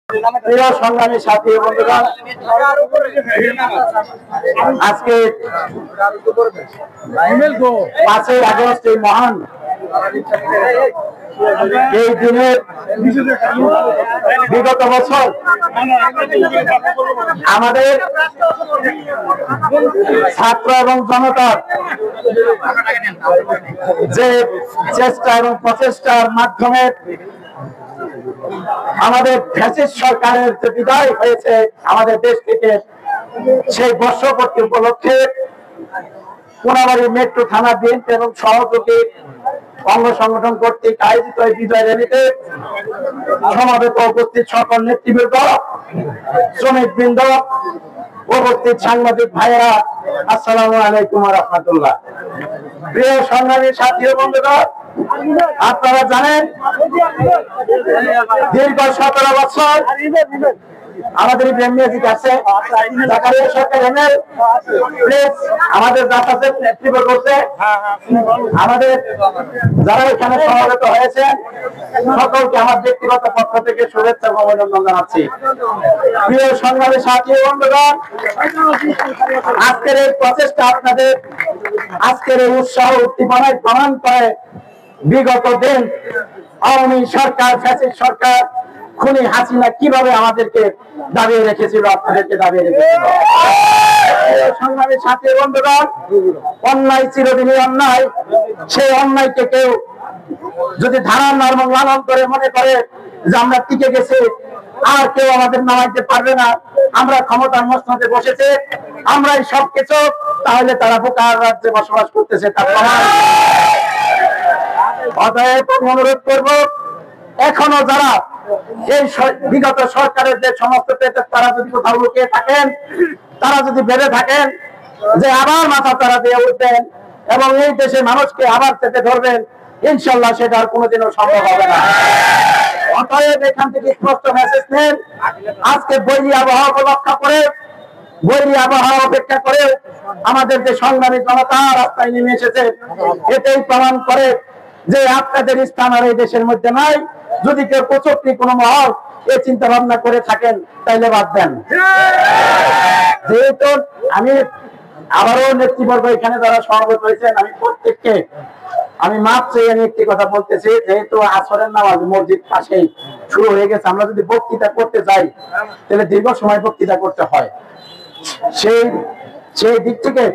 প্রিয় সংগ্রামী সাথী বন্ধুগণ, আজকে 5ই আগস্ট এই মহান এই দিনের বিগত বছর আমাদের ছাত্র এবং জনতার যে চেষ্টা এবং প্রচেষ্টার মাধ্যমে আমাদের ফ্যাসিস্ট সরকারের যে বিদায় হয়েছে আমাদের দেশ থেকে, সেই বর্ষপূর্তি উপলক্ষে কোনাবাড়ী মেট্রো থানা বিএনপি এবং সহযোগী অঙ্গ সংগঠন কর্তৃক আয়োজিত এই বিজয় র্যালিতে সমাবেত উপস্থিত সকল নেতৃবৃন্দ, শ্রমিক বৃন্দ, উপস্থিত সাংবাদিক ভাইয়েরা, আসসালামু আলাইকুম ওয়া রাহমাতুল্লাহ। প্রিয় সংগ্রামী সাথী ও বন্ধুগণ, আপনারা জানেন দীর্ঘ 17 বছর আমাদের ইব্রাহিম মিয়াজি কাছে জাকারিয়া সরকার এমএল প্লেস আমাদের জাসাসের নেতৃত্ব করতে, আমাদের যারা এখানে সমবেত হয়েছেন সকলকে আমার ব্যক্তিগত পক্ষ থেকে শুভেচ্ছা ও অভিনন্দন জানাচ্ছি। প্রিয় সংগ্রামী সাথী ও বন্ধুগণ, আজকের এই প্রচেষ্টা আপনাদের আজকের এই উৎসাহ উদ্দীপনায় প্রমাণ করে বিগত দিন আওয়ামী সরকার, ফ্যাসিস্ট সরকার, খুনি হাসিনা কিভাবে আমাদেরকে দাবিয়ে রেখেছিল, আপনাদেরকে দাবিয়ে রেখেছিল। সংগ্রামী সাথী বন্ধুগণ, অন্যায় চিরদিনই অন্যায়। সেই অন্যায়কে কেউ যদি ধারণ এবং লালন করে মনে করে যে আমরা টিকে গেছি, আর কেউ আমাদের নামাইতে পারবে না, আমরা ক্ষমতার মসনদে বসেছে, আমরাই সবকিছু, তাহলে তারা বোকার রাজ্যে বসবাস করতেছে। তার প্রমাণ অতএব অনুরোধ করবো, এখনো যারা এই বিগত সরকারের যে সমস্ত পেতে তারা যদি কোথাও লুকিয়ে থাকেন, তারা যদি ভেবে থাকেন যে আবার মাথা তারা দিয়ে উঠবেন এবং এই দেশে মানুষকে আবার চেপে ধরবেন, ইনশাল্লাহ সেটা আর কোনোদিনও সম্ভব হবে না। অতএব এখান থেকে স্পষ্ট মেসেজ নেন, আজকে বৈরী আবহাওয়া উপলক্ষ করে, বৈরী আবহাওয়া অপেক্ষা করে আমাদের যে সংগ্রামী জনতা রাস্তায় নেমে এসেছে, এটাই প্রমাণ করে যে আপনাদের স্থান আর এই দেশের মধ্যে নাই। যদি কেউ প্রচুরটি কোনো মহল এই চিন্তা ভাবনা করে থাকেন, তাইলে বাদ দেন। যেহেতু আমি আবারও নেতৃবর্গ এখানে যারা সমবেত হয়েছেন, আমি প্রত্যেককে আমি মাপ চেয়ে আমি একটি কথা বলতেছি। যেহেতু আসরের নামাজ মসজিদ পাশেই শুরু হয়ে গেছে, আমরা যদি বক্তৃতা করতে যাই তাহলে দীর্ঘ সময় বক্তৃতা করতে হয়। সেই দিক থেকে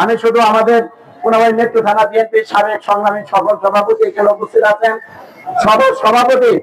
আমি শুধু আমাদের কোনাবাড়ী মেট্রো থানা বিএনপির সাবেক সংগ্রামী সকল সভাপতি এখানে উপস্থিত আছেন, সভাপতি